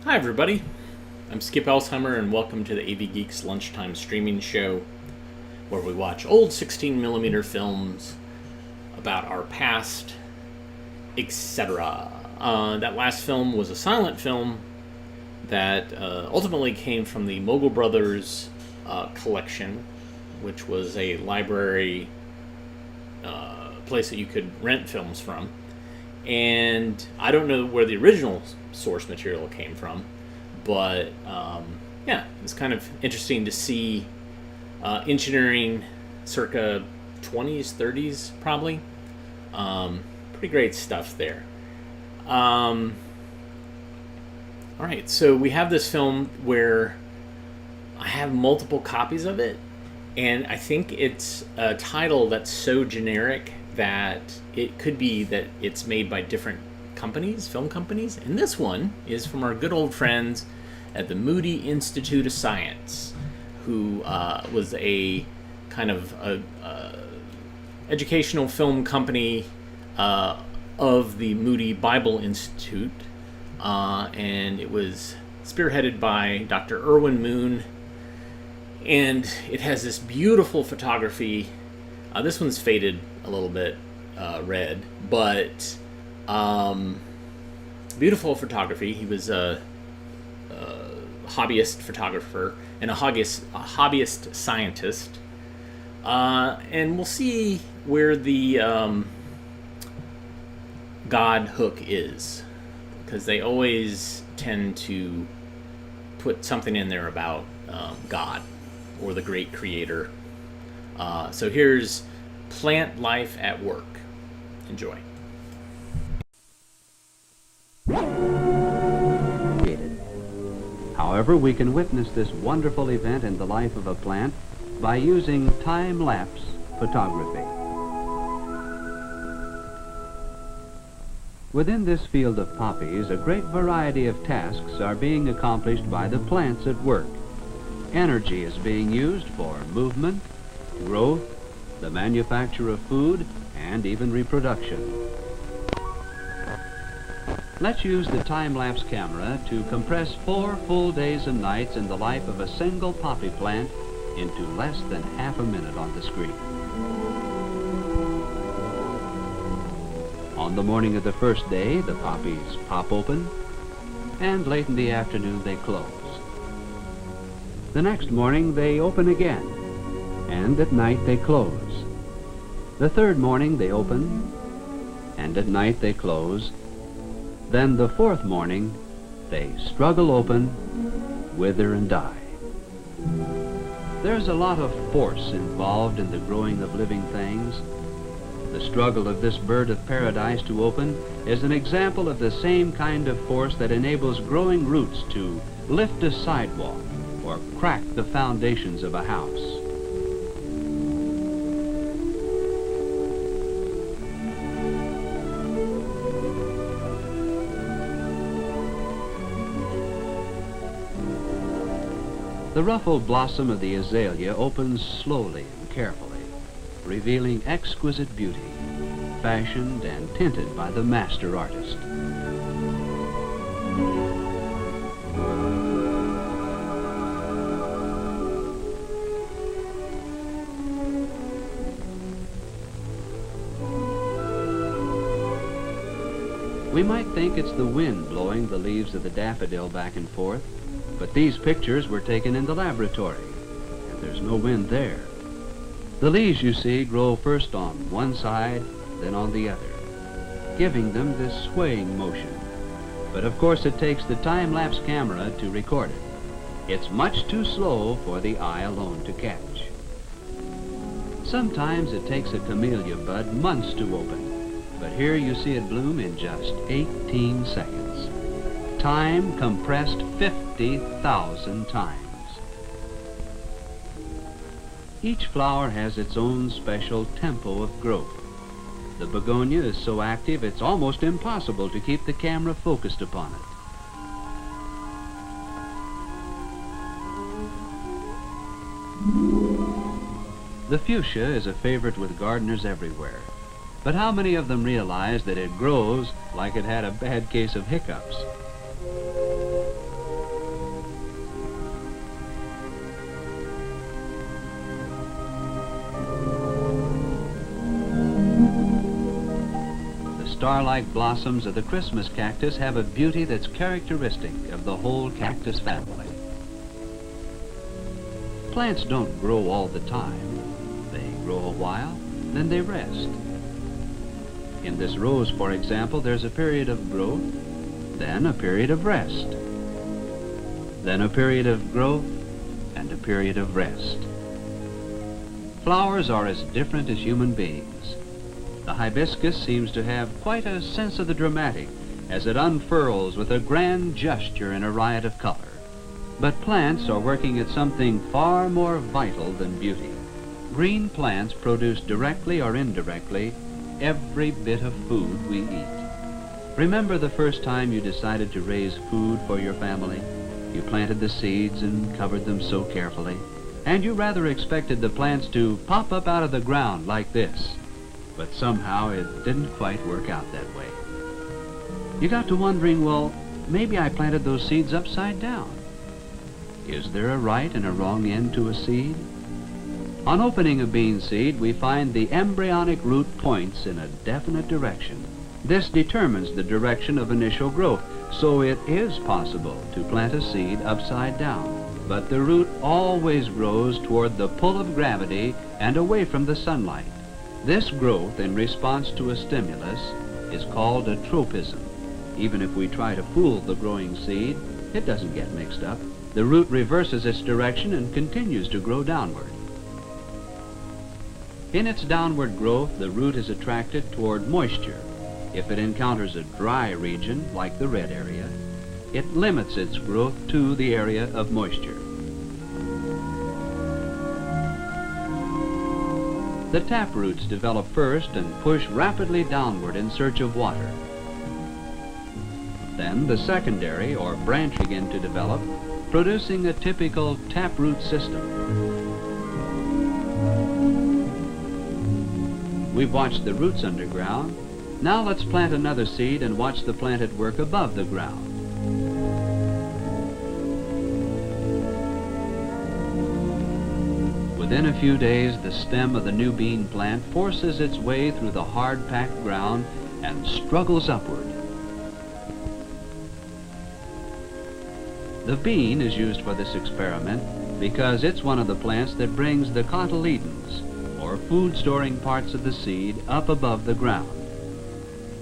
Hi everybody, I'm Skip Elsheimer and welcome to the AV Geeks Lunchtime Streaming Show, where we watch old 16mm films about our past, etc. That last film was a silent film that ultimately came from the Mogul Brothers collection, which was a library place that you could rent films from. And I don't know where the original source material came from, but yeah, it's kind of interesting to see engineering circa 20s, 30s, probably. Pretty great stuff there. All right, so we have this film where I have multiple copies of it, and I think it's a title that's so generic that it could be that it's made by different companies, film companies, and this one is from our good old friends at the Moody Institute of Science, who was a kind of educational film company of the Moody Bible Institute, and it was spearheaded by Dr. Irwin Moon, and it has this beautiful photography. This one's faded a little bit red, but beautiful photography. He was a hobbyist photographer and a hobbyist scientist, and we'll see where the God hook is, because they always tend to put something in there about God or the great creator. So here's Plant Life at Work. Enjoy. However, we can witness this wonderful event in the life of a plant by using time-lapse photography. Within this field of poppies, a great variety of tasks are being accomplished by the plants at work. Energy is being used for movement, growth, the manufacture of food, and even reproduction. Let's use the time-lapse camera to compress 4 full days and nights in the life of a single poppy plant into less than half a minute on the screen. On the morning of the first day, the poppies pop open, and late in the afternoon they close. The next morning they open again, and at night they close. The third morning they open, and at night they close. Then the fourth morning they struggle open, wither and die. There's a lot of force involved in the growing of living things. The struggle of this bird of paradise to open is an example of the same kind of force that enables growing roots to lift a sidewalk or crack the foundations of a house. The ruffled blossom of the azalea opens slowly and carefully, revealing exquisite beauty, fashioned and tinted by the master artist. We might think it's the wind blowing the leaves of the daffodil back and forth, but these pictures were taken in the laboratory, and there's no wind there. The leaves, you see, grow first on one side, then on the other, giving them this swaying motion. But of course it takes the time-lapse camera to record it. It's much too slow for the eye alone to catch. Sometimes it takes a camellia bud months to open, but here you see it bloom in just 18 seconds. Time compressed 50,000 times. Each flower has its own special tempo of growth. The begonia is so active it's almost impossible to keep the camera focused upon it. The fuchsia is a favorite with gardeners everywhere. But how many of them realize that it grows like it had a bad case of hiccups? star-like blossoms of the Christmas cactus have a beauty that's characteristic of the whole cactus family. Plants don't grow all the time. They grow a while, then they rest. In this rose, for example, there's a period of growth, then a period of rest, then a period of growth, and a period of rest. Flowers are as different as human beings. The hibiscus seems to have quite a sense of the dramatic as it unfurls with a grand gesture in a riot of color. But plants are working at something far more vital than beauty. Green plants produce directly or indirectly every bit of food we eat. Remember the first time you decided to raise food for your family? You planted the seeds and covered them so carefully, and you rather expected the plants to pop up out of the ground like this. But somehow it didn't quite work out that way. You got to wondering, well, maybe I planted those seeds upside down. Is there a right and a wrong end to a seed? On opening a bean seed, we find the embryonic root points in a definite direction. This determines the direction of initial growth, so it is possible to plant a seed upside down. But the root always grows toward the pull of gravity and away from the sunlight. This growth in response to a stimulus is called a tropism. Even if we try to fool the growing seed, it doesn't get mixed up. The root reverses its direction and continues to grow downward. In its downward growth, the root is attracted toward moisture. If it encounters a dry region, like the red area, it limits its growth to the area of moisture. The taproots develop first and push rapidly downward in search of water. Then the secondary or branch begin to develop, producing a typical taproot system. We've watched the roots underground. Now let's plant another seed and watch the plant at work above the ground. Within a few days, the stem of the new bean plant forces its way through the hard-packed ground and struggles upward. The bean is used for this experiment because it's one of the plants that brings the cotyledons, or food-storing parts of the seed, up above the ground.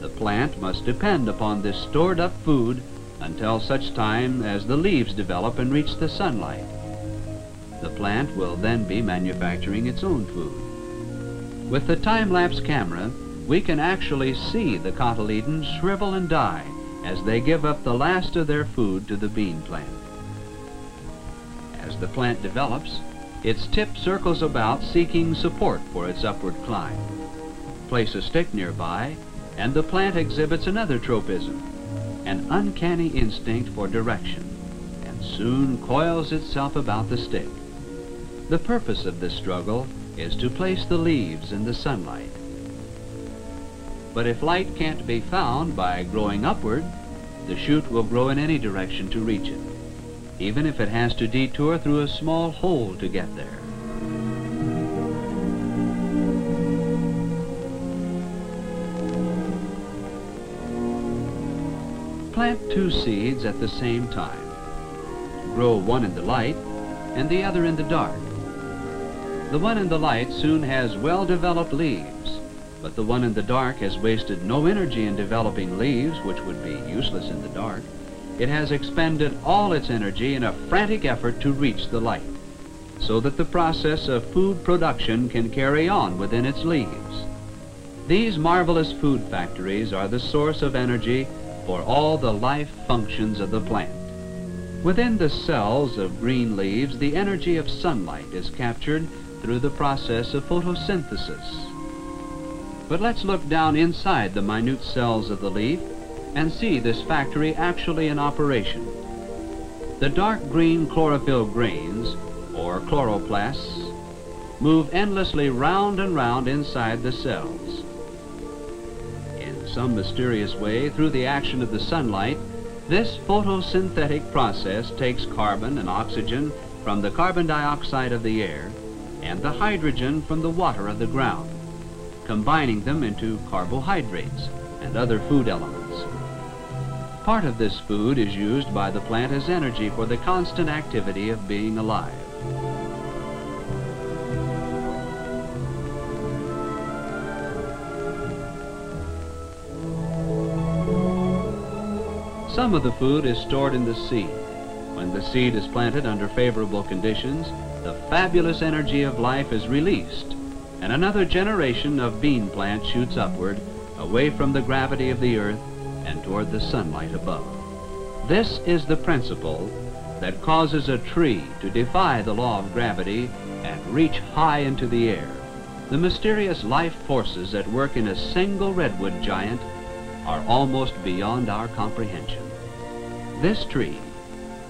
The plant must depend upon this stored-up food until such time as the leaves develop and reach the sunlight. The plant will then be manufacturing its own food. With the time-lapse camera, we can actually see the cotyledons shrivel and die as they give up the last of their food to the bean plant. As the plant develops, its tip circles about seeking support for its upward climb. Place a stick nearby, and the plant exhibits another tropism, an uncanny instinct for direction, and soon coils itself about the stick. The purpose of this struggle is to place the leaves in the sunlight. But if light can't be found by growing upward, the shoot will grow in any direction to reach it, even if it has to detour through a small hole to get there. Plant two seeds at the same time. Grow one in the light and the other in the dark. The one in the light soon has well-developed leaves, but the one in the dark has wasted no energy in developing leaves, which would be useless in the dark. It has expended all its energy in a frantic effort to reach the light, so that the process of food production can carry on within its leaves. These marvelous food factories are the source of energy for all the life functions of the plant. Within the cells of green leaves, the energy of sunlight is captured through the process of photosynthesis. But let's look down inside the minute cells of the leaf and see this factory actually in operation. The dark green chlorophyll grains, or chloroplasts, move endlessly round and round inside the cells. In some mysterious way, through the action of the sunlight, this photosynthetic process takes carbon and oxygen from the carbon dioxide of the air and the hydrogen from the water of the ground, combining them into carbohydrates, and other food elements. Part of this food is used by the plant as energy for the constant activity of being alive. Some of the food is stored in the seed. When the seed is planted under favorable conditions, the fabulous energy of life is released, and another generation of bean plants shoots upward, away from the gravity of the earth and toward the sunlight above. This is the principle that causes a tree to defy the law of gravity and reach high into the air. The mysterious life forces at work in a single redwood giant are almost beyond our comprehension. This tree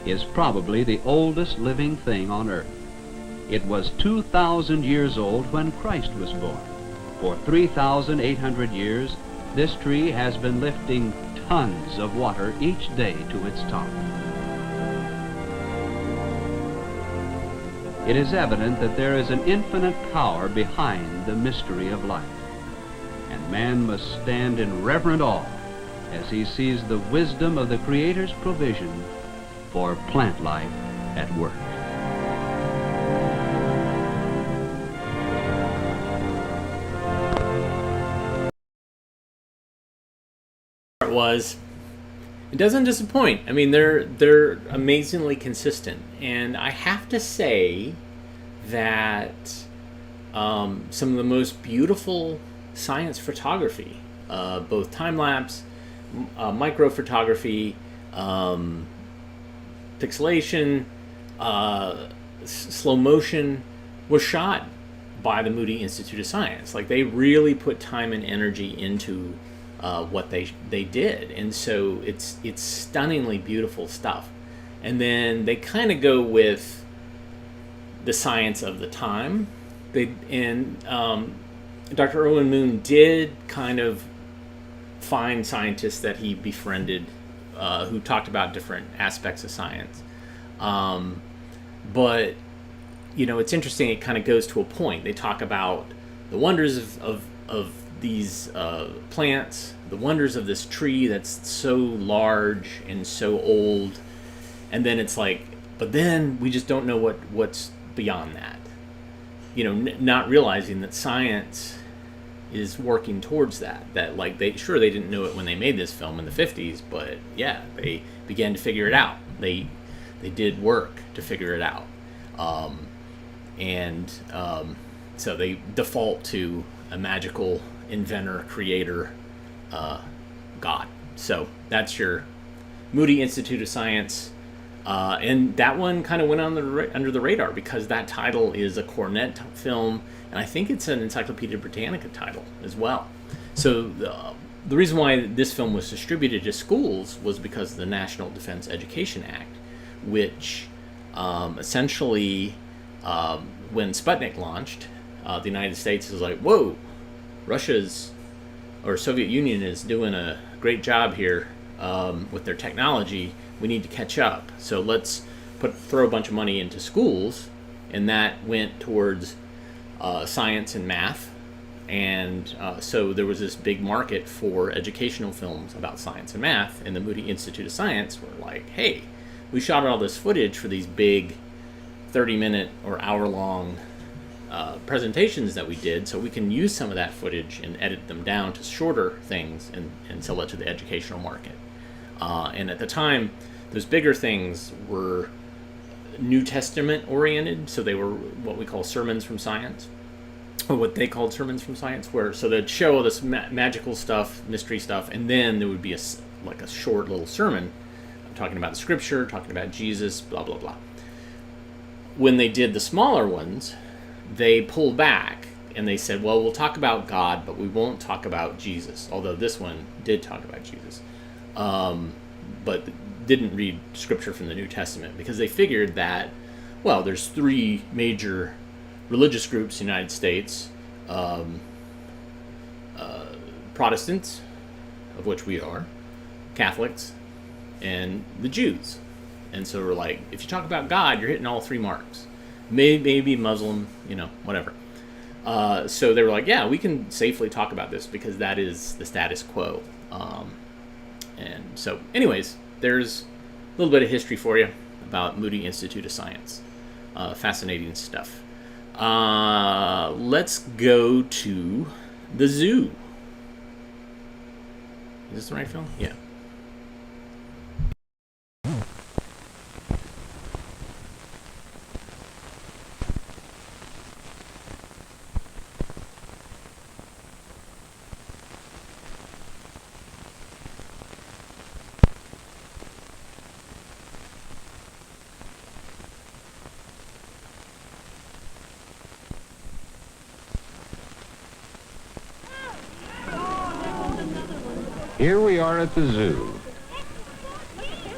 is probably the oldest living thing on earth. It was 2,000 years old when Christ was born. For 3,800 years, this tree has been lifting tons of water each day to its top. It is evident that there is an infinite power behind the mystery of life, and man must stand in reverent awe as he sees the wisdom of the Creator's provision for plant life at work. It doesn't disappoint. I mean, they're amazingly consistent, and I have to say that some of the most beautiful science photography, both time lapse, micro photography, pixelation, slow motion, was shot by the Moody Institute of Science. Like, they really put time and energy into what they did, and so it's stunningly beautiful stuff. And then they kind of go with the science of the time. Dr. Erwin Moon did kind of find scientists that he befriended who talked about different aspects of science. But it's interesting. It kind of goes to a point. They talk about the wonders of these plants, the wonders of this tree that's so large and so old, and then it's like, but then we just don't know what's beyond that. Not realizing that science is working towards that. That, like, they didn't know it when they made this film in the 50s, but yeah, they began to figure it out. They did work to figure it out, so they default to a magical inventor, creator, God. So that's your Moody Institute of Science, and that one kind of went under the radar because that title is a Cornet film, and I think it's an Encyclopedia Britannica title as well. So the reason why this film was distributed to schools was because of the National Defense Education Act, which essentially, when Sputnik launched, the United States is like, whoa, Soviet Union is doing a great job here with their technology. We need to catch up. So let's throw a bunch of money into schools, and that went towards science and math. And so there was this big market for educational films about science and math, and the Moody Institute of Science were like, hey, we shot all this footage for these big 30-minute or hour-long presentations that we did, so we can use some of that footage and edit them down to shorter things and sell it to the educational market. And at the time, those bigger things were New Testament oriented, so they were what we call sermons from science, or what they called sermons from science, so they'd show all this magical stuff, mystery stuff, and then there would be a short little sermon talking about the scripture, talking about Jesus, blah blah blah. When they did the smaller ones, they pulled back and they said, well, we'll talk about God, but we won't talk about Jesus, although this one did talk about Jesus, but didn't read scripture from the New Testament, because they figured that, well, there's three major religious groups in the United States, Protestants, of which we are, Catholics, and the Jews. And so we're like, if you talk about God, you're hitting all three marks. Maybe Muslim, whatever. So they were like, yeah, we can safely talk about this because that is the status quo. And so, anyways, there's a little bit of history for you about Moody Institute of Science. Fascinating stuff. Let's go to the zoo. Is this the right film? Yeah. Here we are at the zoo.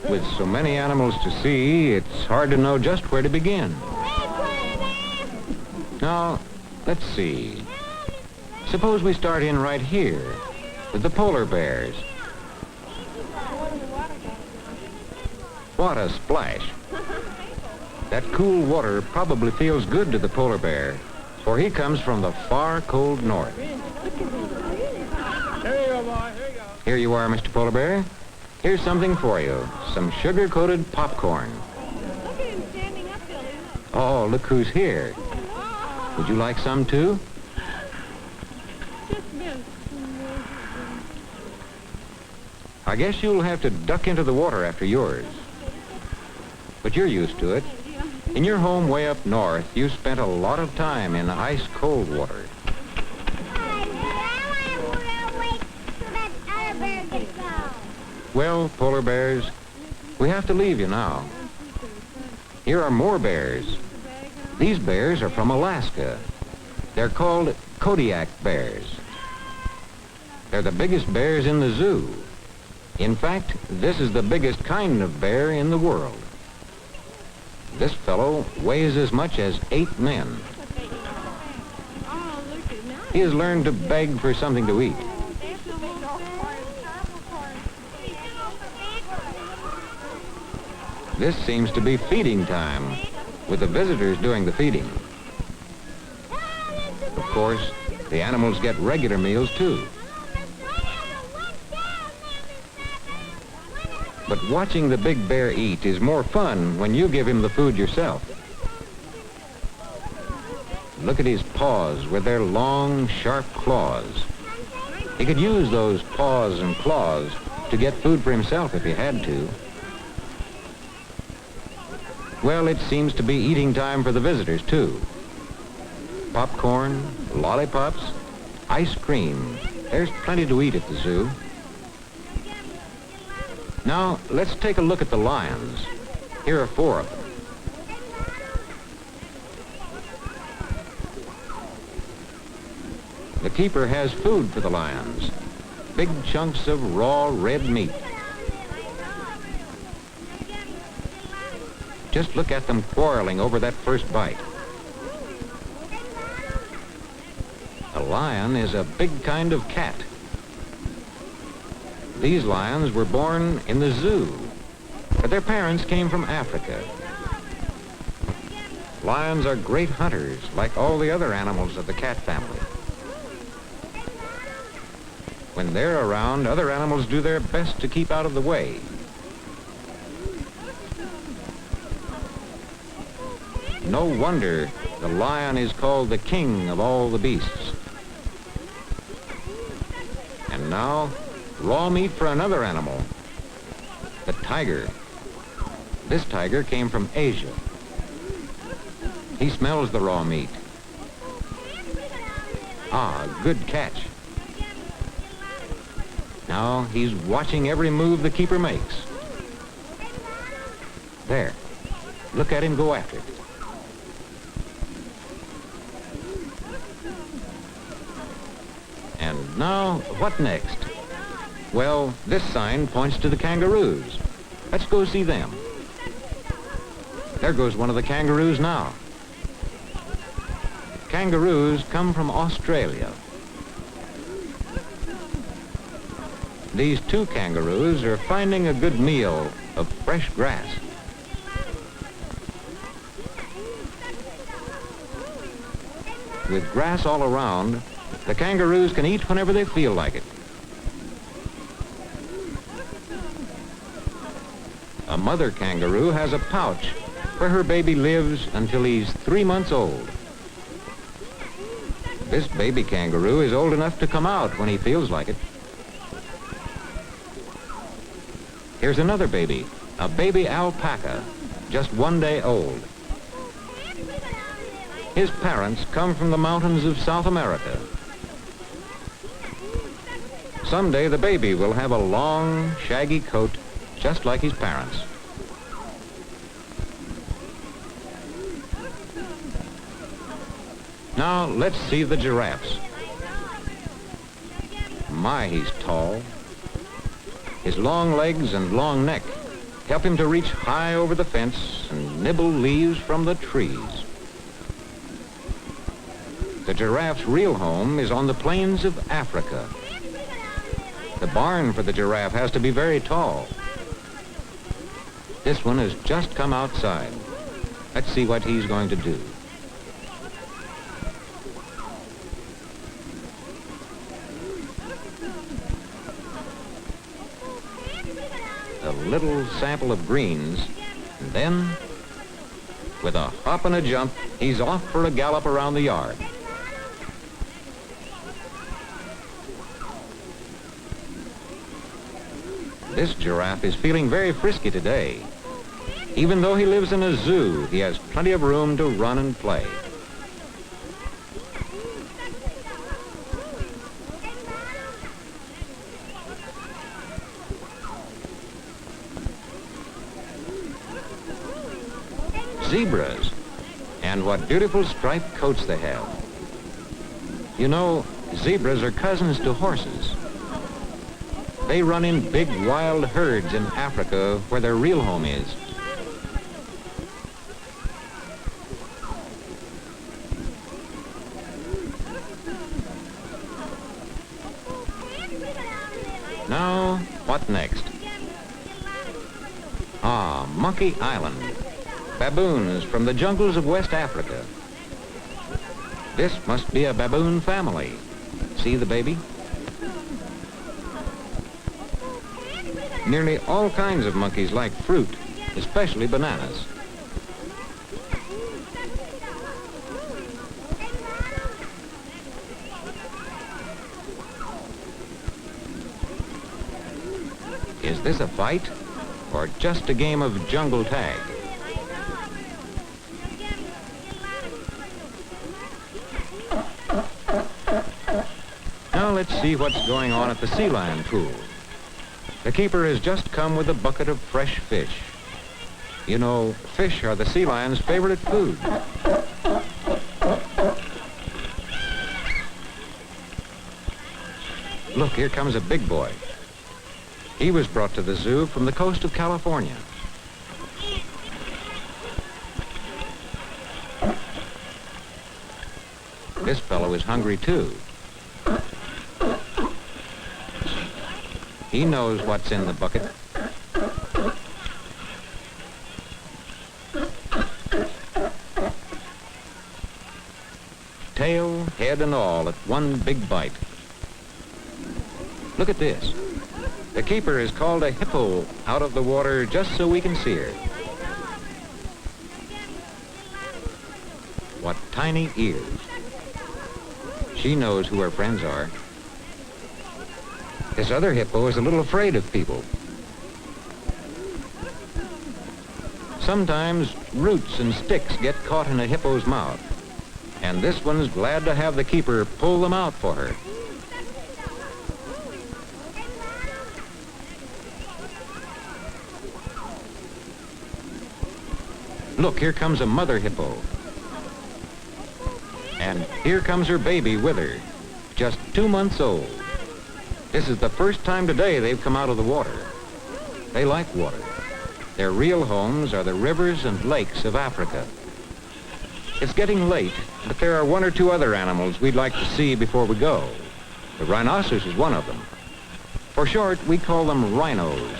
With so many animals to see, it's hard to know just where to begin. Now, let's see. Suppose we start in right here with the polar bears. What a splash. That cool water probably feels good to the polar bear, for he comes from the far cold north. Here you are, Mr. Polar Bear. Here's something for you. Some sugar-coated popcorn. Look at him standing up, Billy. Oh, look who's here. Would you like some, too? Just miss. I guess you'll have to duck into the water after yours. But you're used to it. In your home way up north, you spent a lot of time in ice-cold water. Well, polar bears, we have to leave you now. Here are more bears. These bears are from Alaska. They're called Kodiak bears. They're the biggest bears in the zoo. In fact, this is the biggest kind of bear in the world. This fellow weighs as much as 8 men. He has learned to beg for something to eat. This seems to be feeding time, with the visitors doing the feeding. Of course, the animals get regular meals too. But watching the big bear eat is more fun when you give him the food yourself. Look at his paws with their long, sharp claws. He could use those paws and claws to get food for himself if he had to. Well, it seems to be eating time for the visitors, too. Popcorn, lollipops, ice cream. There's plenty to eat at the zoo. Now, let's take a look at the lions. Here are 4 of them. The keeper has food for the lions. Big chunks of raw red meat. Just look at them quarreling over that first bite. A lion is a big kind of cat. These lions were born in the zoo, but their parents came from Africa. Lions are great hunters, like all the other animals of the cat family. When they're around, other animals do their best to keep out of the way. No wonder the lion is called the king of all the beasts. And now, raw meat for another animal, the tiger. This tiger came from Asia. He smells the raw meat. Ah, good catch. Now he's watching every move the keeper makes. There, look at him go after it. And now, what next? Well, this sign points to the kangaroos. Let's go see them. There goes one of the kangaroos now. Kangaroos come from Australia. These 2 kangaroos are finding a good meal of fresh grass. With grass all around, the kangaroos can eat whenever they feel like it. A mother kangaroo has a pouch where her baby lives until he's 3 months old. This baby kangaroo is old enough to come out when he feels like it. Here's another baby, a baby alpaca, just 1 day old. His parents come from the mountains of South America. Someday the baby will have a long, shaggy coat just like his parents. Now let's see the giraffes. My, he's tall. His long legs and long neck help him to reach high over the fence and nibble leaves from the trees. The giraffe's real home is on the plains of Africa. The barn for the giraffe has to be very tall. This one has just come outside. Let's see what he's going to do. A little sample of greens, and then, with a hop and a jump, he's off for a gallop around the yard. This giraffe is feeling very frisky today. Even though he lives in a zoo, he has plenty of room to run and play. Zebras, and what beautiful striped coats they have. You know, zebras are cousins to horses. They run in big wild herds in Africa where their real home is. Now, what next? Ah, Monkey Island. Baboons from the jungles of West Africa. This must be a baboon family. See the baby? Nearly all kinds of monkeys like fruit, especially bananas. Is this a fight or just a game of jungle tag? Now let's see what's going on at the sea lion pool. The keeper has just come with a bucket of fresh fish. You know, fish are the sea lion's favorite food. Look, here comes a big boy. He was brought to the zoo from the coast of California. This fellow is hungry too. He knows what's in the bucket. Tail, head, and all at one big bite. Look at this. The keeper has called a hippo out of the water just so we can see her. What tiny ears. She knows who her friends are. This other hippo is a little afraid of people. Sometimes roots and sticks get caught in a hippo's mouth, and this one's glad to have the keeper pull them out for her. Look, here comes a mother hippo. And here comes her baby with her, just 2 months old. This is the first time today they've come out of the water. They like water. Their real homes are the rivers and lakes of Africa. It's getting late, but there are 1 or 2 other animals we'd like to see before we go. The rhinoceros is one of them. For short, we call them rhinos.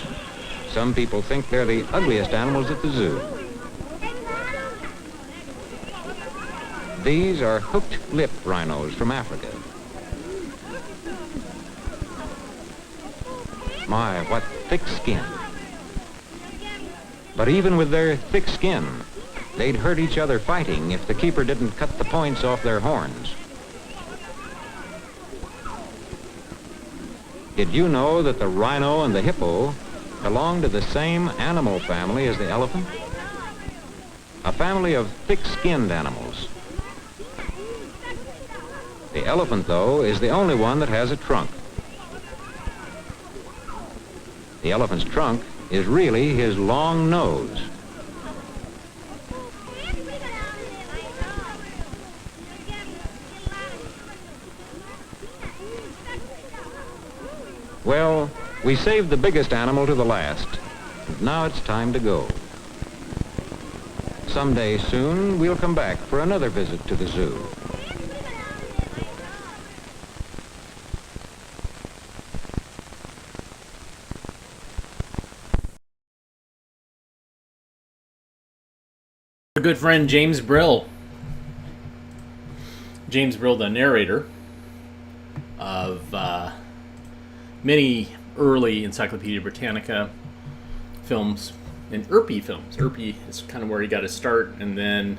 Some people think they're the ugliest animals at the zoo. These are hooked-lip rhinos from Africa. My, what thick skin. But even with their thick skin, they'd hurt each other fighting if the keeper didn't cut the points off their horns. Did you know that the rhino and the hippo belong to the same animal family as the elephant? A family of thick-skinned animals. The elephant, though, is the only one that has a trunk. The elephant's trunk is really his long nose. Well, we saved the biggest animal to the last, and now it's time to go. Someday soon, we'll come back for another visit to the zoo. Our good friend James Brill. James Brill, the narrator of many early Encyclopedia Britannica films and Irpy films. Irpy is kind of where he got his start, and then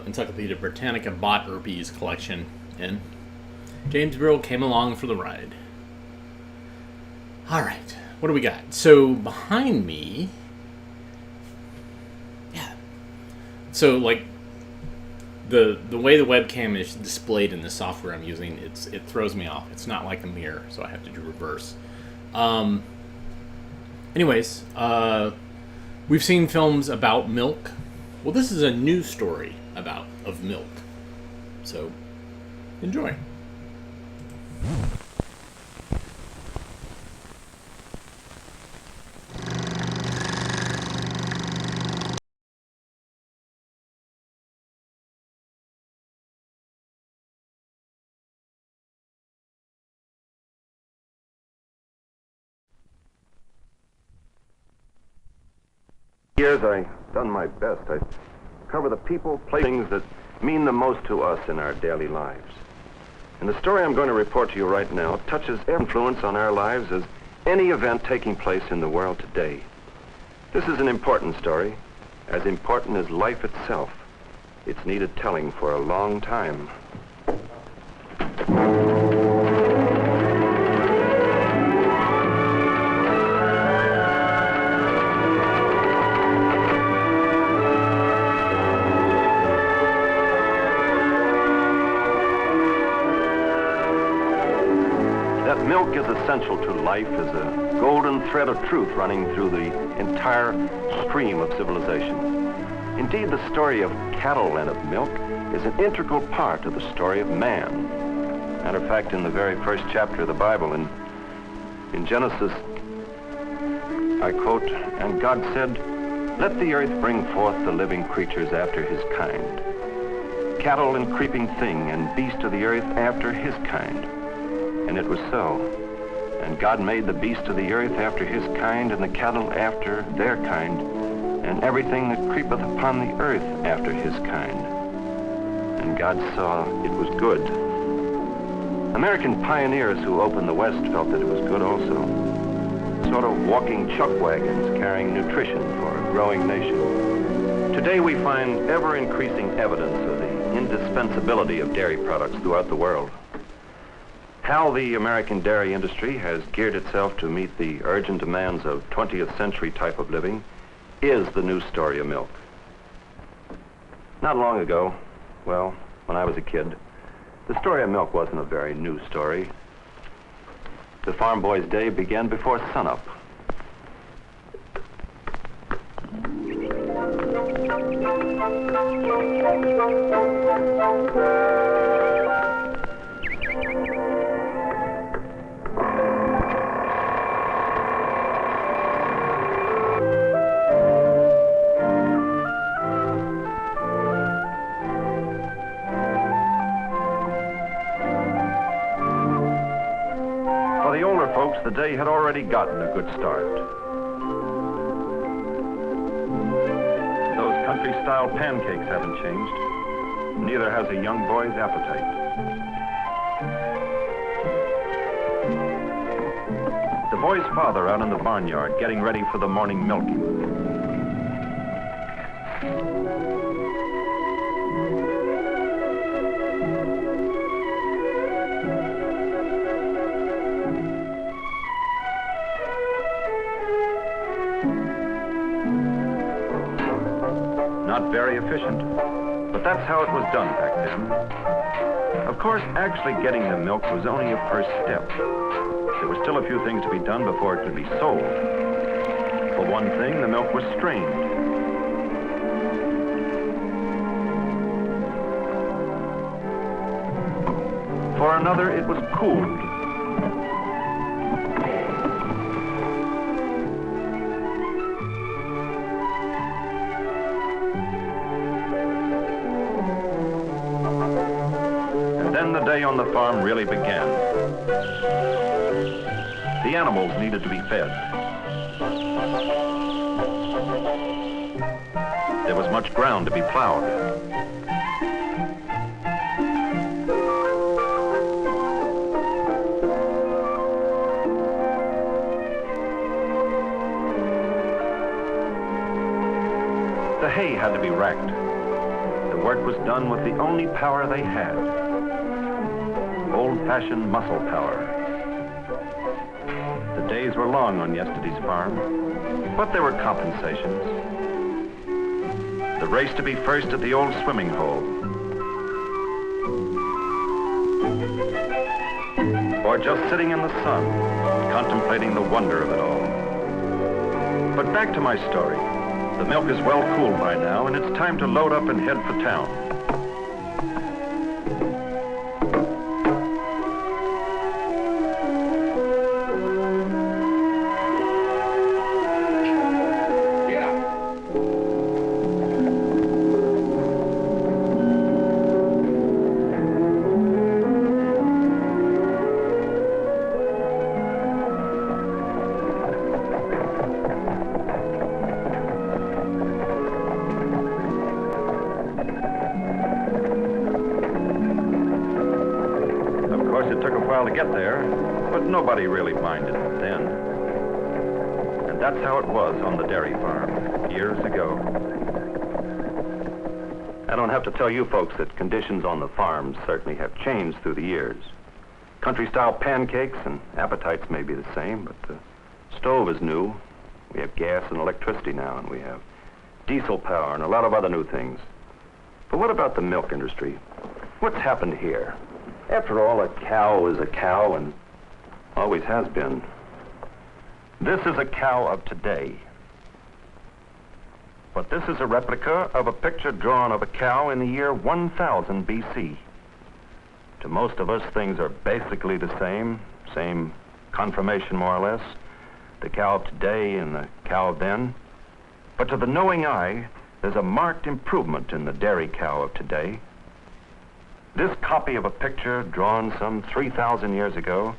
Encyclopedia Britannica bought Irpy's collection, and James Brill came along for the ride. All right, what do we got? So behind me, so like the way the webcam is displayed in the software I'm using, it throws me off. It's not like a mirror, so I have to do reverse. Anyways, we've seen films about milk. Well, this is a new story of milk. So, enjoy. Years I've done my best. I cover the people, things that mean the most to us in our daily lives. And the story I'm going to report to you right now touches every influence on our lives as any event taking place in the world today. This is an important story, as important as life itself. It's needed telling for a long time. Milk is essential to life as a golden thread of truth running through the entire stream of civilization. Indeed, the story of cattle and of milk is an integral part of the story of man. Matter of fact, in the very first chapter of the Bible, in Genesis, I quote, "And God said, let the earth bring forth the living creatures after his kind, cattle and creeping thing, and beast of the earth after his kind. And it was so. And God made the beast of the earth after his kind, and the cattle after their kind, and everything that creepeth upon the earth after his kind. And God saw it was good." American pioneers who opened the West felt that it was good also. Sort of walking chuck wagons carrying nutrition for a growing nation. Today we find ever-increasing evidence of the indispensability of dairy products throughout the world. How the American dairy industry has geared itself to meet the urgent demands of 20th century type of living is the new story of milk. Not long ago, well, when I was a kid, the story of milk wasn't a very new story. The farm boy's day began before sunup. The day had already gotten a good start. Those country-style pancakes haven't changed. Neither has a young boy's appetite. The boy's father out in the barnyard getting ready for the morning milking. Not very efficient, but that's how it was done back then. Of course, actually getting the milk was only a first step. There were still a few things to be done before it could be sold. For one thing, the milk was strained. For another, it was cooled. Then the day on the farm really began. The animals needed to be fed. There was much ground to be plowed. The hay had to be racked. The work was done with the only power they had. Old-fashioned muscle power. The days were long on yesterday's farm, but there were compensations. The race to be first at the old swimming hole. Or just sitting in the sun, contemplating the wonder of it all. But back to my story. The milk is well cooled by now, and it's time to load up and head for town. To get there, but nobody really minded then. And that's how it was on the dairy farm years ago. I don't have to tell you folks that conditions on the farms certainly have changed through the years. Country-style pancakes and appetites may be the same, but the stove is new. We have gas and electricity now, and we have diesel power and a lot of other new things. But what about the milk industry? What's happened here? After all, a cow is a cow and always has been. This is a cow of today. But this is a replica of a picture drawn of a cow in the year 1000 BC. To most of us, things are basically the same conformation more or less. The cow of today and the cow of then. But to the knowing eye, there's a marked improvement in the dairy cow of today. This copy of a picture drawn some 3,000 years ago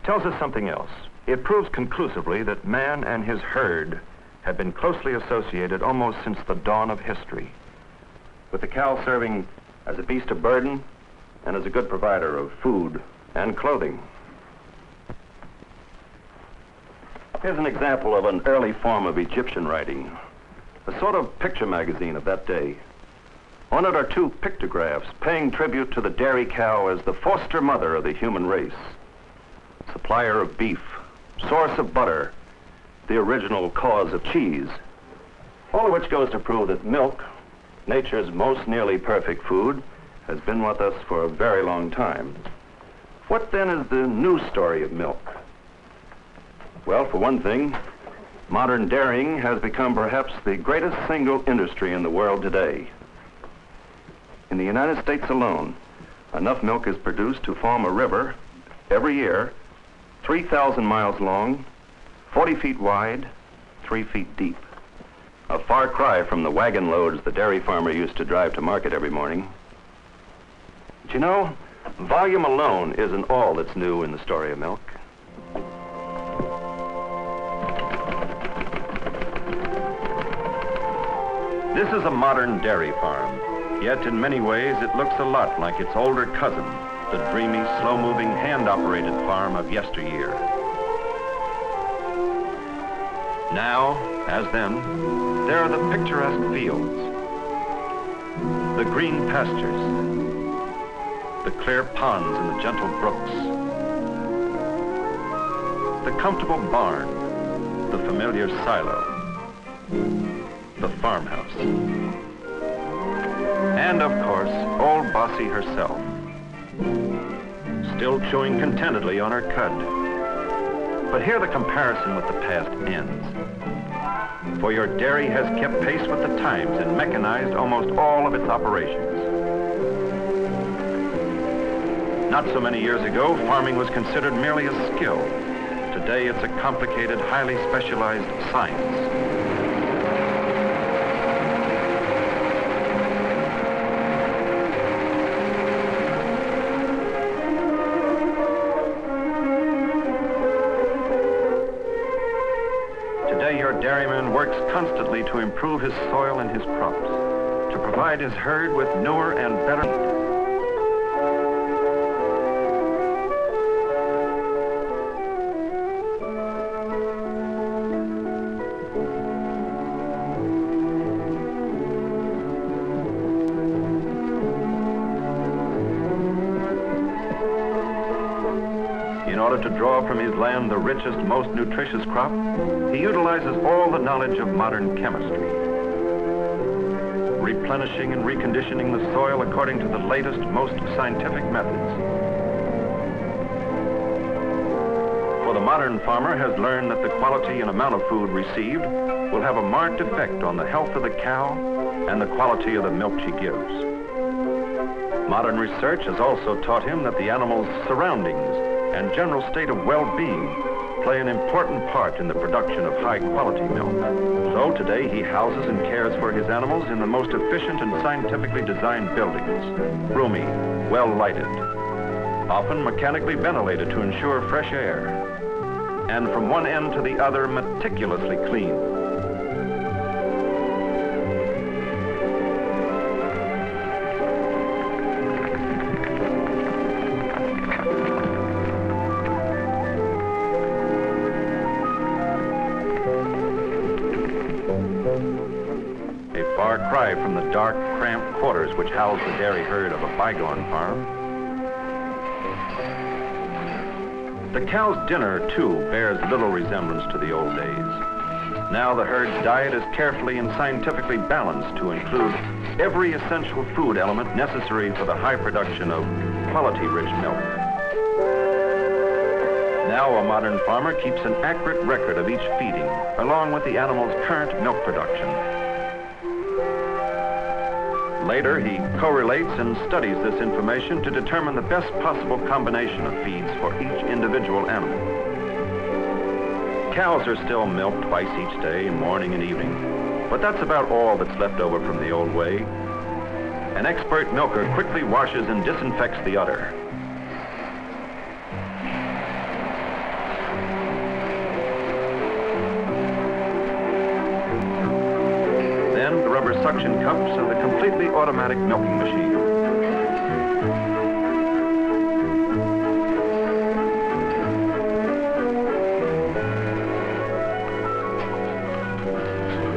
tells us something else. It proves conclusively that man and his herd have been closely associated almost since the dawn of history, with the cow serving as a beast of burden and as a good provider of food and clothing. Here's an example of an early form of Egyptian writing, a sort of picture magazine of that day. On it are two pictographs paying tribute to the dairy cow as the foster mother of the human race, supplier of beef, source of butter, the original cause of cheese. All of which goes to prove that milk, nature's most nearly perfect food, has been with us for a very long time. What then is the new story of milk? Well, for one thing, modern dairying has become perhaps the greatest single industry in the world today. In the United States alone, enough milk is produced to form a river every year, 3,000 miles long, 40 feet wide, 3 feet deep. A far cry from the wagon loads the dairy farmer used to drive to market every morning. But you know, volume alone isn't all that's new in the story of milk. This is a modern dairy farm. Yet in many ways it looks a lot like its older cousin, the dreamy, slow-moving, hand-operated farm of yesteryear. Now, as then, there are the picturesque fields, the green pastures, the clear ponds and the gentle brooks, the comfortable barn, the familiar silo, the farmhouse, and of course, old Bossy herself, still chewing contentedly on her cud. But here the comparison with the past ends. For your dairy has kept pace with the times and mechanized almost all of its operations. Not so many years ago, farming was considered merely a skill. Today, it's a complicated, highly specialized science. Today, your dairyman works constantly to improve his soil and his crops, to provide his herd with newer and better meat. In order to draw from his land the richest, most nutritious crop, he utilizes all the knowledge of modern chemistry, replenishing and reconditioning the soil according to the latest, most scientific methods. For the modern farmer has learned that the quality and amount of food received will have a marked effect on the health of the cow and the quality of the milk she gives. Modern research has also taught him that the animal's surroundings and general state of well-being play an important part in the production of high-quality milk. So today he houses and cares for his animals in the most efficient and scientifically designed buildings, roomy, well-lighted, often mechanically ventilated to ensure fresh air, and from one end to the other meticulously clean. Cry from the dark, cramped quarters which house the dairy herd of a bygone farm. The cow's dinner, too, bears little resemblance to the old days. Now the herd's diet is carefully and scientifically balanced to include every essential food element necessary for the high production of quality-rich milk. Now a modern farmer keeps an accurate record of each feeding, along with the animal's current milk production. Later, he correlates and studies this information to determine the best possible combination of feeds for each individual animal. Cows are still milked twice each day, morning and evening, but that's about all that's left over from the old way. An expert milker quickly washes and disinfects the udder. Then the rubber suction cups of the completely automatic milking machine.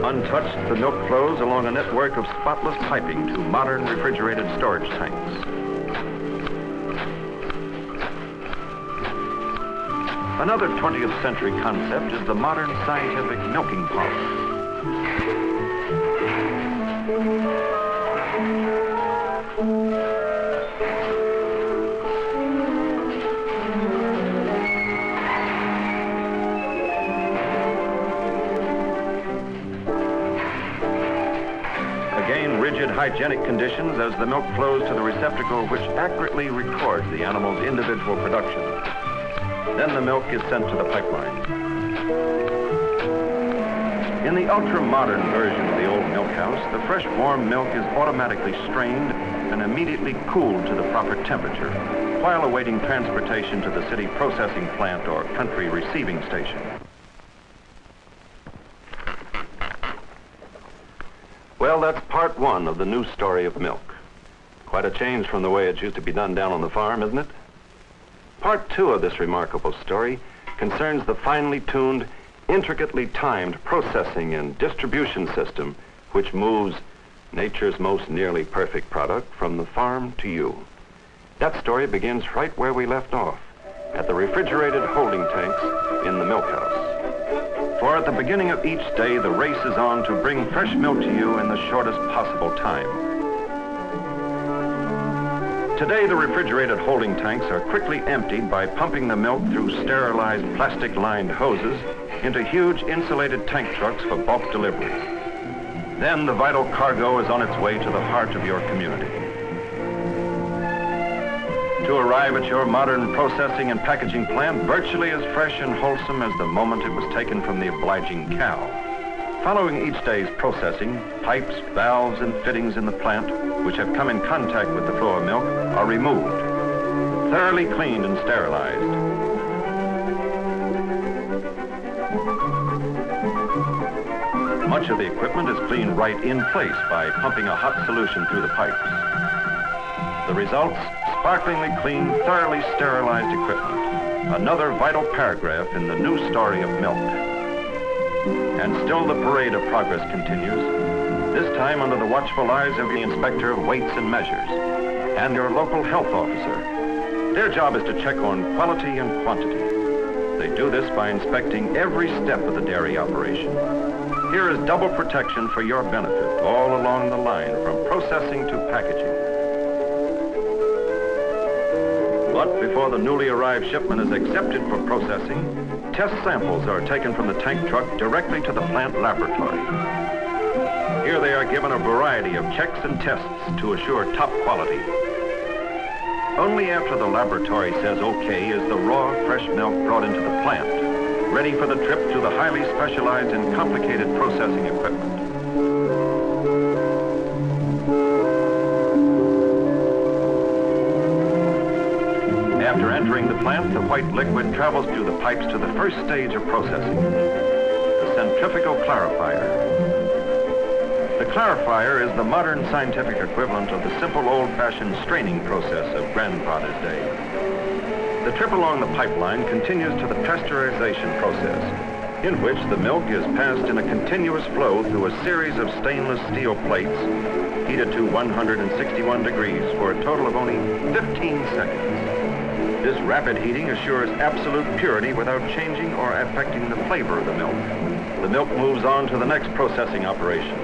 Untouched, the milk flows along a network of spotless piping to modern refrigerated storage tanks. Another 20th century concept is the modern scientific milking parlor. Rigid hygienic conditions as the milk flows to the receptacle which accurately records the animal's individual production. Then the milk is sent to the pipeline. In the ultra-modern version of the old milk house, the fresh warm milk is automatically strained and immediately cooled to the proper temperature while awaiting transportation to the city processing plant or country receiving station. Well, that's part one of the new story of milk. Quite a change from the way it used to be done down on the farm, isn't it? Part two of this remarkable story concerns the finely tuned, intricately timed processing and distribution system which moves nature's most nearly perfect product from the farm to you. That story begins right where we left off, at the refrigerated holding tanks in the milk house. For at the beginning of each day, the race is on to bring fresh milk to you in the shortest possible time. Today, the refrigerated holding tanks are quickly emptied by pumping the milk through sterilized plastic-lined hoses into huge insulated tank trucks for bulk delivery. Then the vital cargo is on its way to the heart of your community. To arrive at your modern processing and packaging plant virtually as fresh and wholesome as the moment it was taken from the obliging cow. Following each day's processing, pipes, valves, and fittings in the plant which have come in contact with the flow of milk are removed, thoroughly cleaned and sterilized. Much of the equipment is cleaned right in place by pumping a hot solution through the pipes. The results, sparklingly clean, thoroughly sterilized equipment. Another vital paragraph in the new story of milk. And still the parade of progress continues, this time under the watchful eyes of the inspector of weights and measures and your local health officer. Their job is to check on quality and quantity. They do this by inspecting every step of the dairy operation. Here is double protection for your benefit all along the line from processing to packaging. But before the newly arrived shipment is accepted for processing, test samples are taken from the tank truck directly to the plant laboratory. Here they are given a variety of checks and tests to assure top quality. Only after the laboratory says okay is the raw, fresh milk brought into the plant, ready for the trip to the highly specialized and complicated processing equipment. After entering the plant, the white liquid travels through the pipes to the first stage of processing, the centrifugal clarifier. The clarifier is the modern scientific equivalent of the simple old-fashioned straining process of grandfather's day. The trip along the pipeline continues to the pasteurization process, in which the milk is passed in a continuous flow through a series of stainless steel plates heated to 161 degrees for a total of only 15 seconds. This rapid heating assures absolute purity without changing or affecting the flavor of the milk. The milk moves on to the next processing operation,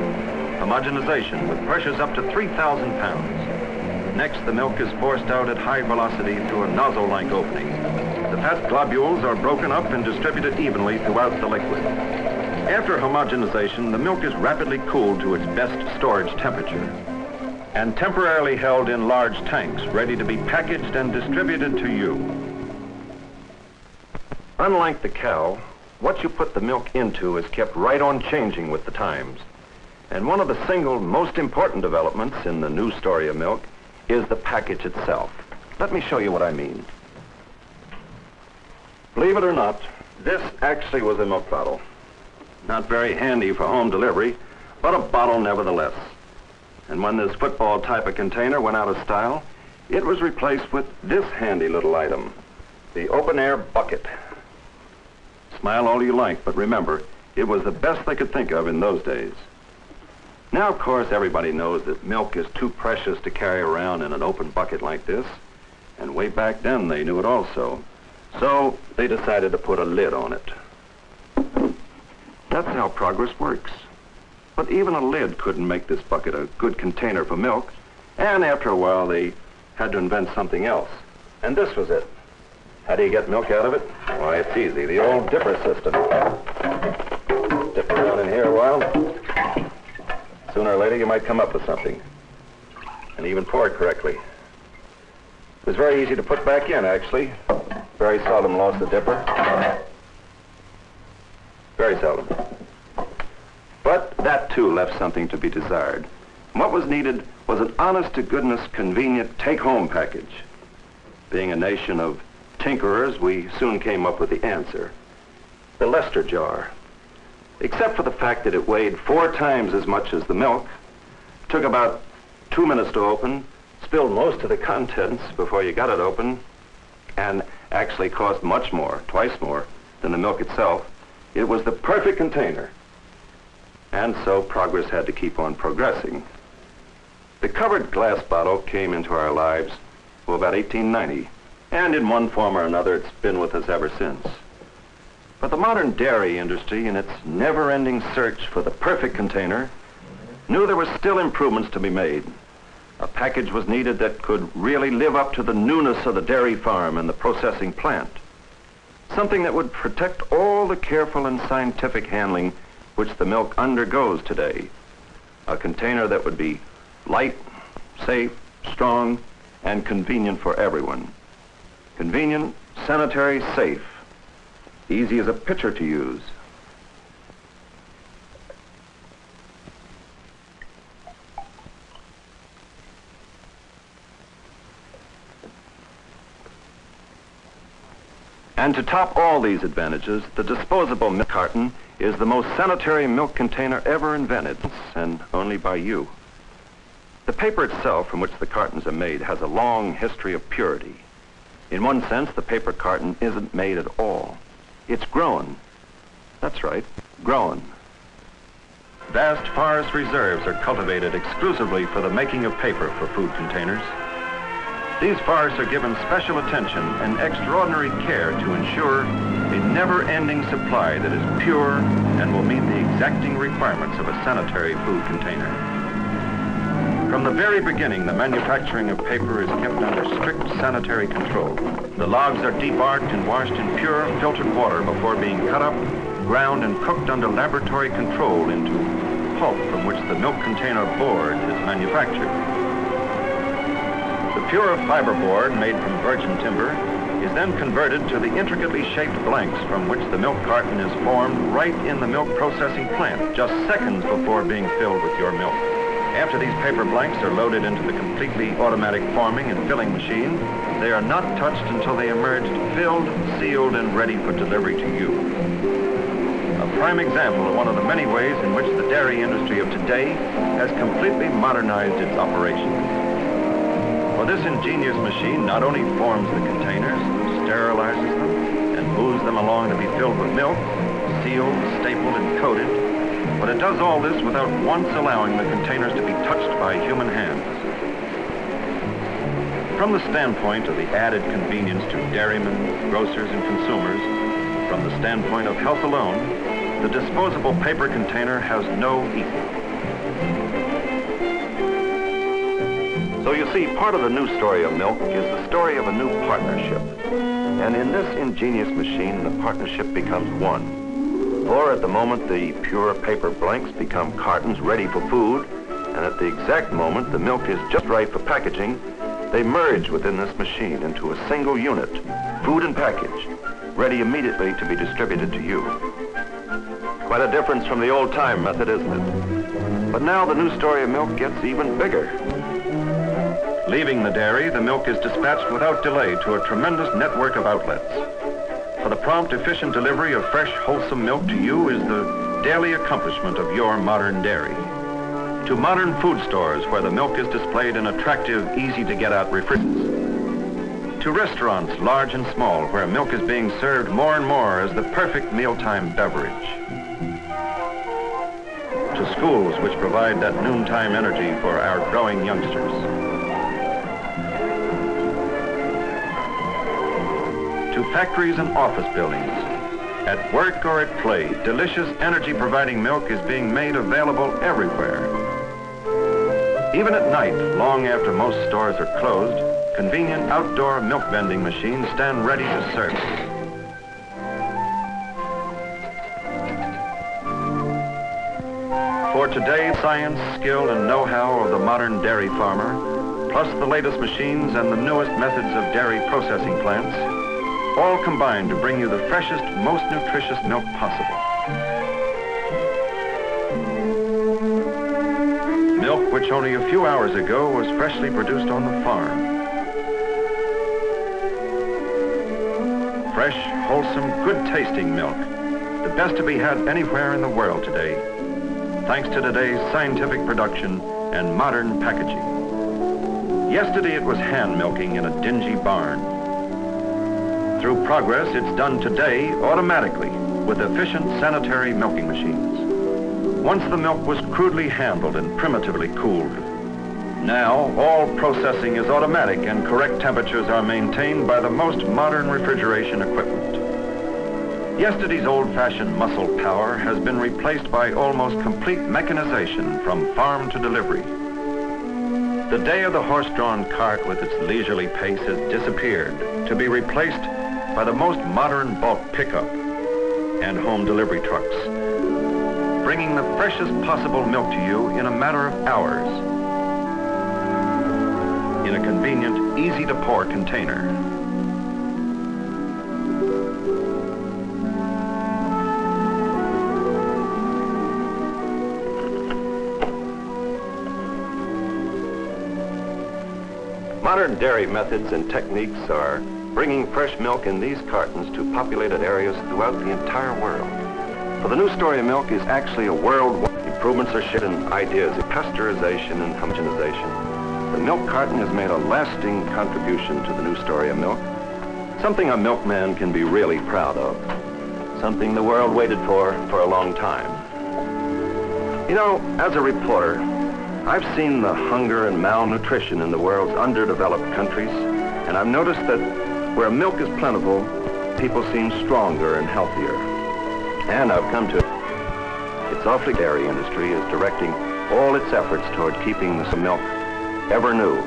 homogenization with pressures up to 3,000 pounds. Next, the milk is forced out at high velocity through a nozzle-like opening. The fat globules are broken up and distributed evenly throughout the liquid. After homogenization, the milk is rapidly cooled to its best storage temperature and temporarily held in large tanks, ready to be packaged and distributed to you. Unlike the cow, what you put the milk into is kept right on changing with the times. And one of the single most important developments in the new story of milk is the package itself. Let me show you what I mean. Believe it or not, this actually was a milk bottle. Not very handy for home delivery, but a bottle nevertheless. And when this football type of container went out of style, it was replaced with this handy little item, the open-air bucket. Smile all you like, but remember, it was the best they could think of in those days. Now, of course, everybody knows that milk is too precious to carry around in an open bucket like this, and way back then they knew it also. So they decided to put a lid on it. That's how progress works. But even a lid couldn't make this bucket a good container for milk, and after a while they had to invent something else. And this was it. How do you get milk out of it? Why, it's easy, the old dipper system. Dip around in here a while. Sooner or later you might come up with something, and even pour it correctly. It was very easy to put back in, actually. Very seldom lost the dipper. Very seldom. But that, too, left something to be desired. What was needed was an honest-to-goodness, convenient take-home package. Being a nation of tinkerers, we soon came up with the answer. The Lester jar. Except for the fact that it weighed 4 times as much as the milk, took about 2 minutes to open, spilled most of the contents before you got it open, and actually cost much more, twice more, than the milk itself, It was the perfect container. And so progress had to keep on progressing. The covered glass bottle came into our lives, about 1890, and in one form or another it's been with us ever since. But the modern dairy industry, in its never-ending search for the perfect container, knew there were still improvements to be made. A package was needed that could really live up to the newness of the dairy farm and the processing plant. Something that would protect all the careful and scientific handling which the milk undergoes today. A container that would be light, safe, strong, and convenient for everyone. Convenient, sanitary, safe. Easy as a pitcher to use. And to top all these advantages, the disposable milk carton is the most sanitary milk container ever invented, and only by you. The paper itself from which the cartons are made has a long history of purity. In one sense, the paper carton isn't made at all. It's grown. That's right, grown. Vast forest reserves are cultivated exclusively for the making of paper for food containers. These forests are given special attention and extraordinary care to ensure a never-ending supply that is pure and will meet the exacting requirements of a sanitary food container. From the very beginning, the manufacturing of paper is kept under strict sanitary control. The logs are debarked and washed in pure filtered water before being cut up, ground, and cooked under laboratory control into pulp from which the milk container board is manufactured. The pure fiber board made from virgin timber is then converted to the intricately shaped blanks from which the milk carton is formed right in the milk processing plant, just seconds before being filled with your milk. After these paper blanks are loaded into the completely automatic forming and filling machine, they are not touched until they emerge filled, sealed, and ready for delivery to you. A prime example of one of the many ways in which the dairy industry of today has completely modernized its operation. For this ingenious machine not only forms the containers, sterilizes them, and moves them along to be filled with milk, sealed, stapled, and coated, but it does all this without once allowing the containers to be touched by human hands. From the standpoint of the added convenience to dairymen, grocers, and consumers, from the standpoint of health alone, the disposable paper container has no equal. So you see, part of the new story of milk is the story of a new partnership. And in this ingenious machine, the partnership becomes one. For at the moment the pure paper blanks become cartons ready for food, and at the exact moment the milk is just right for packaging, they merge within this machine into a single unit, food and package, ready immediately to be distributed to you. Quite a difference from the old-time method, isn't it? But now the new story of milk gets even bigger. Leaving the dairy, the milk is dispatched without delay to a tremendous network of outlets. For the prompt, efficient delivery of fresh, wholesome milk to you is the daily accomplishment of your modern dairy. To modern food stores where the milk is displayed in attractive, easy-to-get-out refrigerators. To restaurants, large and small, where milk is being served more and more as the perfect mealtime beverage. To schools which provide that noontime energy for our growing youngsters. To factories and office buildings. At work or at play, delicious energy-providing milk is being made available everywhere. Even at night, long after most stores are closed, convenient outdoor milk vending machines stand ready to serve. For today, science, skill, and know-how of the modern dairy farmer, plus the latest machines and the newest methods of dairy processing plants, all combined to bring you the freshest, most nutritious milk possible. Milk which only a few hours ago was freshly produced on the farm. Fresh, wholesome, good-tasting milk, the best to be had anywhere in the world today, thanks to today's scientific production and modern packaging. Yesterday it was hand milking in a dingy barn. Through progress, it's done today automatically with efficient sanitary milking machines. Once the milk was crudely handled and primitively cooled. Now, all processing is automatic and correct temperatures are maintained by the most modern refrigeration equipment. Yesterday's old-fashioned muscle power has been replaced by almost complete mechanization from farm to delivery. The day of the horse-drawn cart with its leisurely pace has disappeared to be replaced by the most modern bulk pickup and home delivery trucks, bringing the freshest possible milk to you in a matter of hours in a convenient, easy-to-pour container. Modern dairy methods and techniques are bringing fresh milk in these cartons to populated areas throughout the entire world. For the new story of milk is actually a worldwide. Improvements are shared in ideas of pasteurization and homogenization. The milk carton has made a lasting contribution to the new story of milk, something a milkman can be really proud of, something the world waited for a long time. You know, as a reporter, I've seen the hunger and malnutrition in the world's underdeveloped countries, and I've noticed that where milk is plentiful, people seem stronger and healthier. And I've come to its awfully dairy industry is directing all its efforts toward keeping this milk ever new.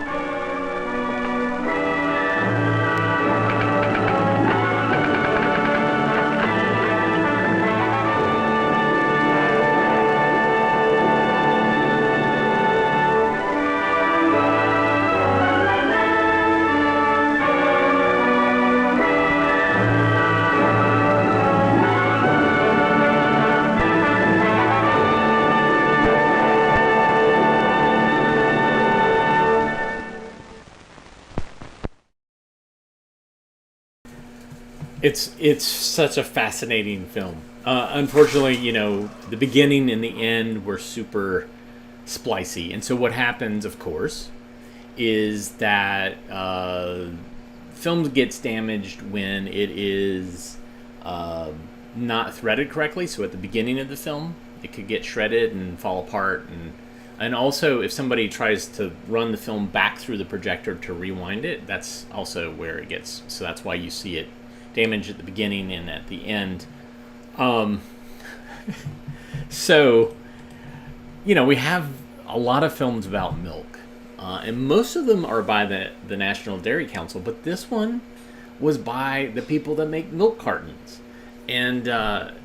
It's such a fascinating film. Unfortunately, you know, the beginning and the end were super splicey. And so what happens, of course, is that film gets damaged when it is not threaded correctly. So at the beginning of the film, it could get shredded and fall apart. And also, if somebody tries to run the film back through the projector to rewind it, that's also where it gets. So that's why you see it damage at the beginning and at the end. So, you know, we have a lot of films about milk, and most of them are by the National Dairy Council, but this one was by the people that make milk cartons. And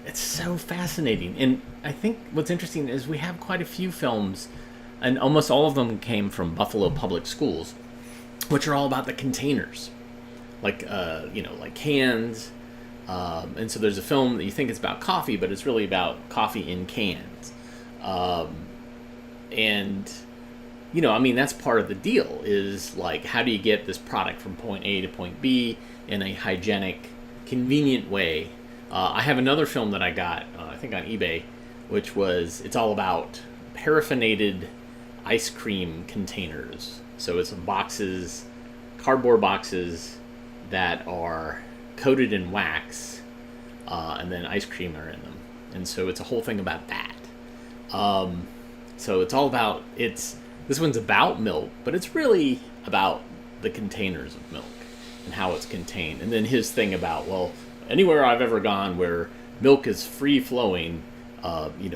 it's so fascinating. And I think what's interesting is we have quite a few films, and almost all of them came from Buffalo Public Schools, which are all about the containers. Like, like cans. And so there's a film that you think it's about coffee, but it's really about coffee in cans. And, you know, I mean, that's part of the deal is, like, how do you get this product from point A to point B in a hygienic, convenient way? I have another film that I got, I think on eBay, which it's all about paraffinated ice cream containers. So it's boxes, cardboard boxes, that are coated in wax, and then ice cream are in them. And so it's a whole thing about that. So it's all about, this one's about milk, but it's really about the containers of milk and how it's contained. And then his thing about, well, anywhere I've ever gone where milk is free flowing,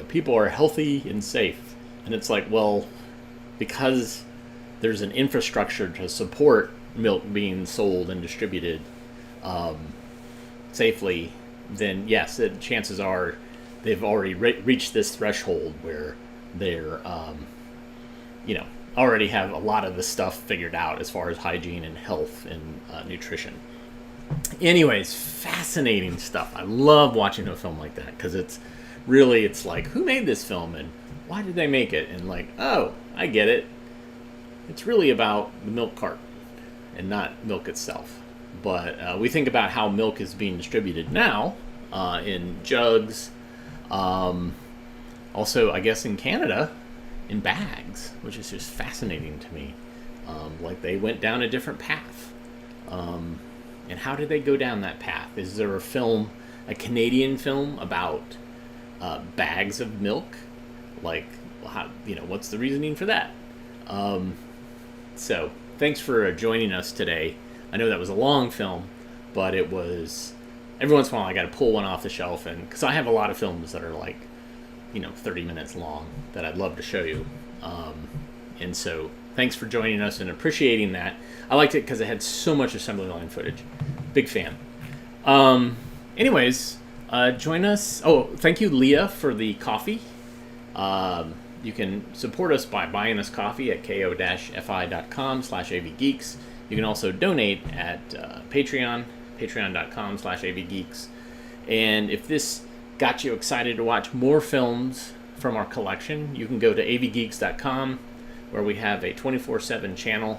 people are healthy and safe. And it's like, well, because there's an infrastructure to support milk being sold and distributed safely, then yes, chances are they've already reached this threshold where they're, already have a lot of the stuff figured out as far as hygiene and health and nutrition. Anyways, fascinating stuff. I love watching a film like that because it's like, who made this film and why did they make it? And like, oh, I get it. It's really about the milk carton and not milk itself. But we think about how milk is being distributed now in jugs, also I guess in Canada in bags, which is just fascinating to me. Like they went down a different path. And how did they go down that path? Is there a film a Canadian film about bags of milk. Like, how, what's the reasoning for that? So, thanks for joining us today. I know that was a long film, but it was... Every once in a while I got to pull one off the shelf, and because I have a lot of films that are like, 30 minutes long that I'd love to show you. And so, thanks for joining us and appreciating that. I liked it because it had so much assembly line footage. Big fan. Anyways, join us. Oh, thank you, Leah, for the coffee. You can support us by buying us coffee at ko-fi.com/avgeeks. You can also donate at Patreon, patreon.com/avgeeks. And if this got you excited to watch more films from our collection, you can go to avgeeks.com, where we have a 24/7 channel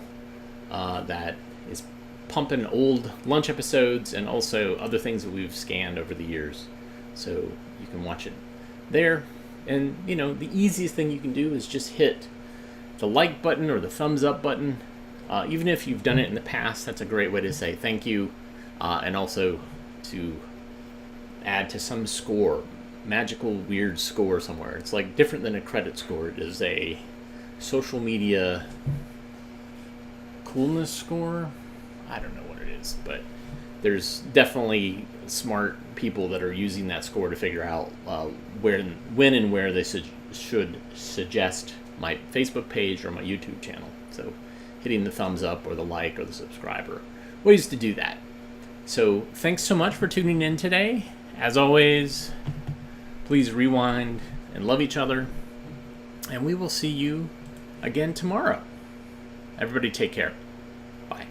that is pumping old lunch episodes and also other things that we've scanned over the years. So you can watch it there. And, the easiest thing you can do is just hit the like button or the thumbs up button. Even if you've done it in the past, that's a great way to say thank you. And also to add to some score, magical, weird score somewhere. It's like different than a credit score. It is a social media coolness score. I don't know what it is, but there's definitely smart people that are using that score to figure out when and where they should suggest my Facebook page or my YouTube channel. So hitting the thumbs up or the like or the subscriber, ways to do that. So thanks so much for tuning in today. As always, please rewind and love each other, and we will see you again tomorrow. Everybody take care. Bye.